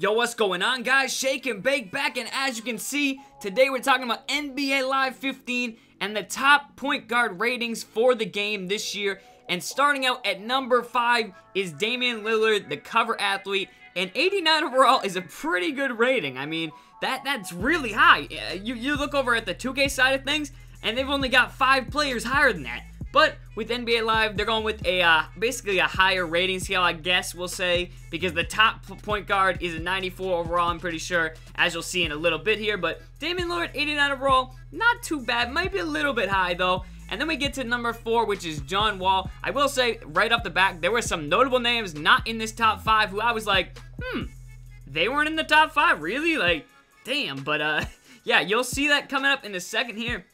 Yo, what's going on, guys? Shake and Bake back, and as you can see, today we're talking about NBA Live 15 and the top point guard ratings for the game this year. And starting out at number 5 is Damian Lillard, the cover athlete, and 89 overall is a pretty good rating. I mean, that's really high. You look over at the 2K side of things, and they've only got 5 players higher than that. But with NBA Live, they're going with a basically a higher rating scale, I guess we'll say, because the top point guard is a 94 overall, I'm pretty sure, as you'll see in a little bit here. But Damian Lillard, 89 overall, not too bad. Might be a little bit high, though. And then we get to number 4, which is John Wall. I will say, right off the bat, there were some notable names not in this top 5 who I was like, they weren't in the top 5, really? Like, damn. But, yeah, you'll see that coming up in a second here.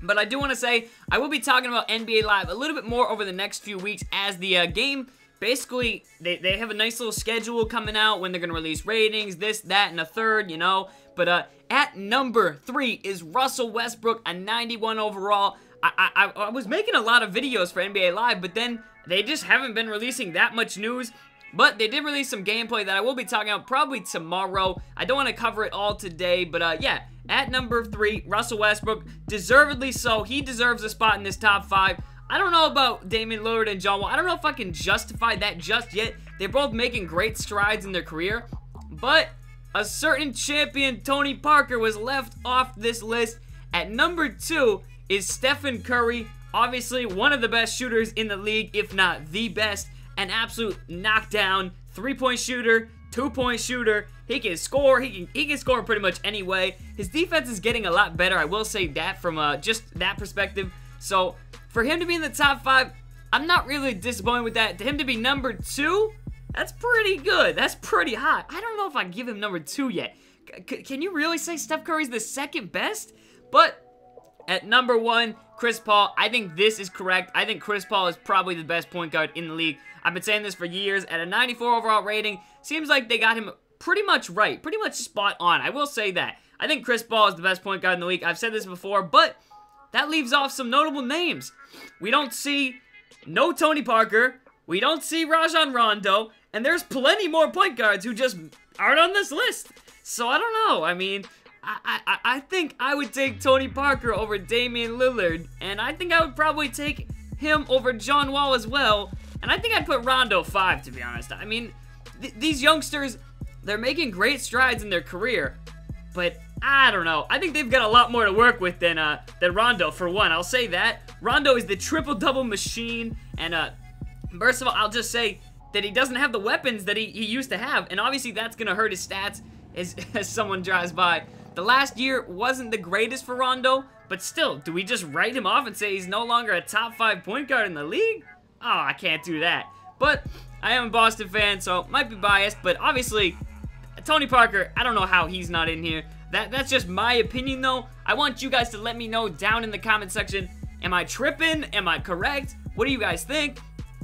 But I do want to say, I will be talking about NBA Live a little bit more over the next few weeks as the game, basically, they have a nice little schedule coming out when they're going to release ratings, this, that, and a third, you know. But at number 3 is Russell Westbrook, a 91 overall. I was making a lot of videos for NBA Live, but then they just haven't been releasing that much news. But they did release some gameplay that I will be talking about probably tomorrow. I don't want to cover it all today, but yeah. At number 3, Russell Westbrook, deservedly so. He deserves a spot in this top 5. I don't know about Damian Lillard and John Wall. I don't know if I can justify that just yet. They're both making great strides in their career. But a certain champion, Tony Parker, was left off this list. At number 2 is Stephen Curry. Obviously, one of the best shooters in the league, if not the best. An absolute knockdown, 3-point shooter, 2-point shooter. He can score. He can score pretty much any way. His defense is getting a lot better. I will say that from just that perspective. So for him to be in the top 5, I'm not really disappointed with that. To him to be number 2, that's pretty good. That's pretty high. I don't know if I give him number 2 yet. Can you really say Steph Curry's the second best? But at number 1, Chris Paul. I think this is correct. I think Chris Paul is probably the best point guard in the league. I've been saying this for years. At a 94 overall rating, seems like they got him pretty much right. Pretty much spot on. I will say that. I think Chris Paul is the best point guard in the league. I've said this before, but that leaves off some notable names. We don't see no Tony Parker. We don't see Rajon Rondo. And there's plenty more point guards who just aren't on this list. So I don't know. I mean, I think I would take Tony Parker over Damian Lillard. And I think I would probably take him over John Wall as well. And I think I'd put Rondo 5, to be honest. I mean, these youngsters, they're making great strides in their career. But I don't know. I think they've got a lot more to work with than Rondo, for one. I'll say that. Rondo is the triple-double machine. And first of all, I'll just say that he doesn't have the weapons that he used to have. And obviously, that's going to hurt his stats as someone drives by. The last year wasn't the greatest for Rondo. But still, do we just write him off and say he's no longer a top 5 point guard in the league? Oh, I can't do that. But I am a Boston fan, so might be biased. But obviously, Tony Parker, I don't know how he's not in here. That's just my opinion, though. I want you guys to let me know down in the comment section. Am I tripping? Am I correct? What do you guys think?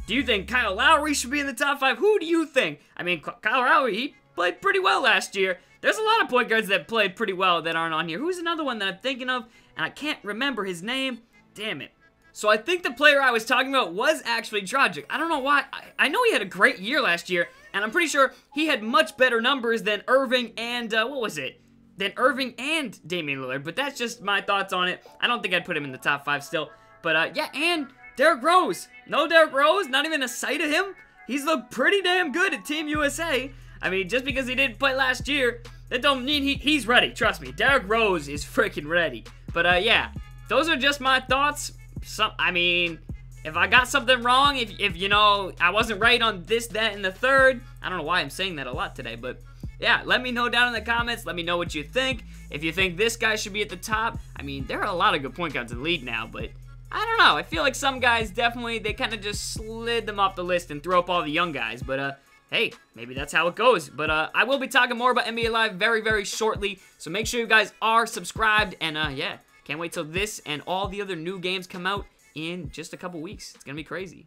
Do you think Kyle Lowry should be in the top 5? Who do you think? I mean, Kyle Lowry, he played pretty well last year. There's a lot of point guards that played pretty well that aren't on here. Who's another one that I'm thinking of? And I can't remember his name. Damn it. So I think the player I was talking about was actually Dragic. I don't know why. I know he had a great year last year, and I'm pretty sure he had much better numbers than Irving and, what was it? Than Irving and Damian Lillard, but that's just my thoughts on it. I don't think I'd put him in the top 5 still. But, yeah, and Derrick Rose. No Derrick Rose, not even a sight of him. He's looked pretty damn good at Team USA. I mean, just because he didn't play last year, that don't mean he's ready. Trust me, Derrick Rose is freaking ready. But, yeah, those are just my thoughts. I mean, if I got something wrong, if you know, I wasn't right on this, that, and the third, I don't know why I'm saying that a lot today, but yeah, let me know down in the comments. Let me know what you think. If you think this guy should be at the top, I mean, there are a lot of good point guards in the league now, but I don't know. I feel like some guys definitely, they kind of just slid them off the list and throw up all the young guys, but hey, maybe that's how it goes. But I will be talking more about NBA Live very, very shortly, so make sure you guys are subscribed, and yeah. Can't wait till this and all the other new games come out in just a couple weeks. It's going to be crazy.